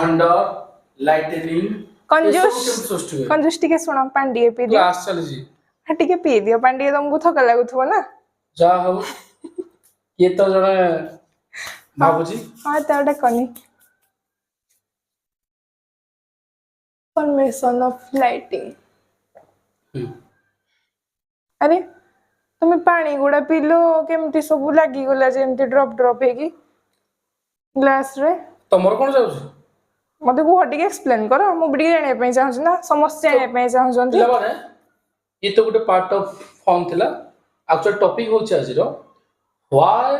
Thunder lightning कंजूस टिके सुनो पांडी पी दियो क्लास चली जी हाँ टिके पी दियो पांडी तुमको थका लागुथबो ना जा हो ये तो जने बाबूजी हाँ ताडा कनी फॉर्मेशन ऑफ लाइटिंग अरे तुम पानी गुड़ा पीलो केमती सब लागी गला जेमती ड्रॉप ड्रॉप हेगी ग्लास रे तमर कोन जाउछ मते को हटिके एक्सप्लेन करो मु बिडी जाने पे चाहू ना समस्त जाने पे चाहू पिला माने ये तो गोटे पार्ट ऑफ फॉर्म थिला एक्चुअल टॉपिक होछ आजिरो why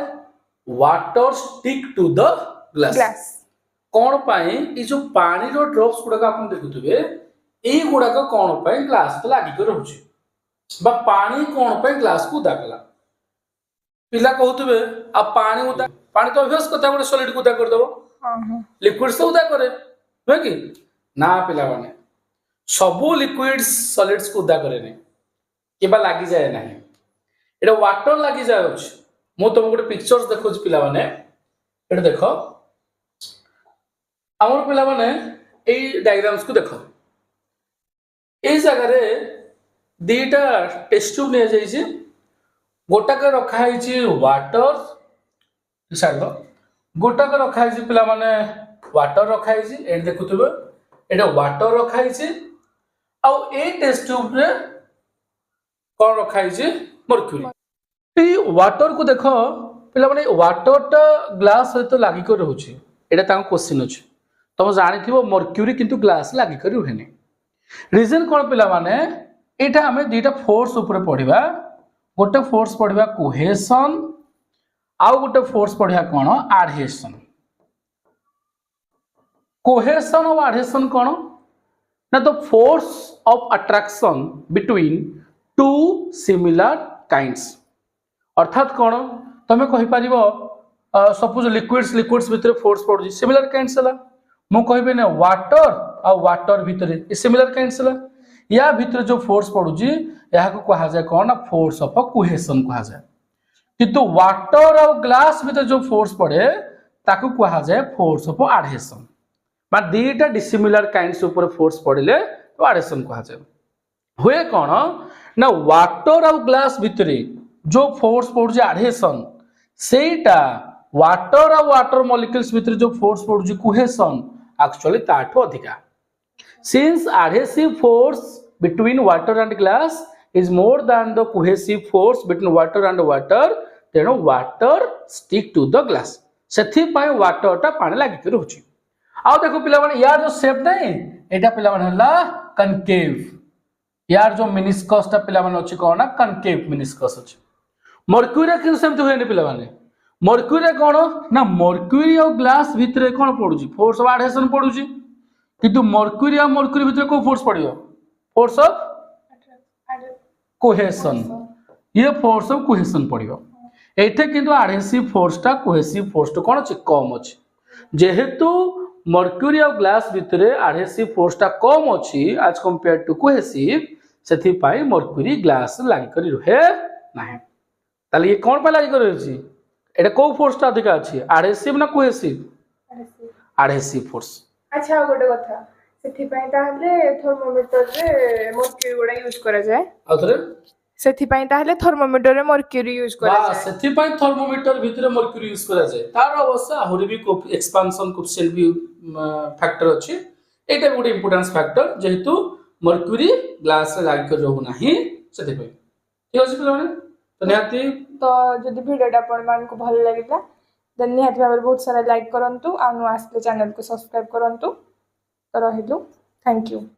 water stick to the glass कोन पाई ई जो पानी रो ड्रॉप्स गुडा आपन देखुथबे ए गुडा को कोन पाई ग्लास तो लागी के रहउछ बा पानी कोन पाई ग्लास को दागला पिला कहउथबे आ पानी उदा पानी तो अभ्यास कथा गोटे सॉलिड को उदा कर देबो हां लिक्विड से उदा करे है कि ना पिला माने सबो लिक्विड्स सॉलिड्स को उदा करे ने केबा लागी जाय नाही एटा वाटर लागी जाय अछि मो तुम गोटे पिक्चर्स देखो पिला माने एटा देखो हमर पिला माने ए डायग्राम्स को देखो ए जगह रे दीटा टेस्ट ट्यूब ने जाई छी गोटा के रखा है छी वाटर साइड गोटा के रखा है छी पिला माने वाटर रखा है छी ए देखुथबे एटा वाटर रखा है छी आ ए टेस्ट ट्यूब रे कोन रखा है छी मर्क्यूरी ए वाटर को देखो पिला माने वाटर टा ग्लास सहित लागि कर रहउची एटा ता क्वेश्चन अछि तुम जानिथिबो मर्क्यूरी किंतु ग्लास लागि कर रहने रीजन कोन पिला माने एटा हमें दीटा फोर्स ऊपर पढिबा गोटे फोर्स पढिबा कोहेशन आउ गोटे फोर्स पढिबा कोन एडहेशन कोहेशन और एडहेशन कोन ना तो force of attraction between two similar kinds अर्थात कोन तमे कहि परिबो सपोज लिक्विड्स भितर फोर्स पडुजी सिमिलर काइंड्स हला मु कहबे ना वाटर और वाटर भितर सिमिलर काइंड्स हला या भितर जो फोर्स पडुजी या को कहा जाय कोन ना फोर्स ऑफ कोहेशन कहा जाय किंतु वाटर और ग्लास भितर जो फोर्स पड़े ताकू कहा जाय फोर्स ऑफ एडहेशन मा दीटा डिसिमिलर काइंड्स ऊपर फोर्स पड़िले तो एडहेशन कहा जाय होए कोन ना वाटर और ग्लास भितर जो फोर्स पडुजी एडहेशन सेटा वाटर और वाटर मॉलिक्यूल्स भितर जो फोर्स पडुजी कोहेशन एक्चुअली ताठो अधिका since adhesive force between water and glass is more than the cohesive force between water and water then water stick to the glass सेथि पय water टा पानी लागि के रहउची आ देखो पिला माने यार जो शेप नै एटा पिला माने हला कनकेव यार जो मेनिस्कस टा पिला माने अछि कोना कनकेव मेनिस्कस अछि मर्क्यूरी के सेमति होय नै पिला माने मर्क्यूरी कोन ना मर्क्यूरी और ग्लास भितरे कोन पडुची फोर्स ऑफ एडहेशन पडुची किंतु मर्क्यूरी और मर्क्यूरी भितर को फोर्स पड़ियो फोर्स ऑफ कोहेशन ये फोर्स ऑफ कोहेशन पड़ियो एथे किंतु एडहेसिव फोर्स टा कोहेसिव फोर्स तो कोन अछि कम अछि जेहेतु मर्क्यूरी और ग्लास भितर एडहेसिव फोर्स टा कम अछि एज कंपेयर टू कोहेसिव सेथि पई मर्क्यूरी ग्लास लागि करी रहे नाही ताले ये कोन पे लागि करी अछि एटा को फोर्स टा अधिक अछि एडहेसिव ना कोहेसिव एडहेसिव फोर्स अच्छा गोटे कथा सेथि पई ताहले थर्मोमीटर रे मर्क्यूरी गुडा यूज करा जाय आथरे सेथि पई ताहले थर्मोमीटर रे मर्क्यूरी यूज करा जाय सेथि पई थर्मोमीटर भितरे मर्क्यूरी यूज करा जाय तार अवश्य आहुरी भी एक्सपांशन कोएफिशिएंट भी फैक्टर अछि एटा गोटे इंपोर्टेंस फैक्टर जेहेतु मर्क्यूरी ग्लास रे लागि कर रहउ नाही सेथि पई ठीक अछि पिला माने तो निहाती तो जदि वीडियोटा आपण मान को भल लागिला देन निहाती भाबरे बहुत सारा लाइक करंतु आ नु आसले चैनल को सब्सक्राइब करंतु तो रहिलु थैंक यू।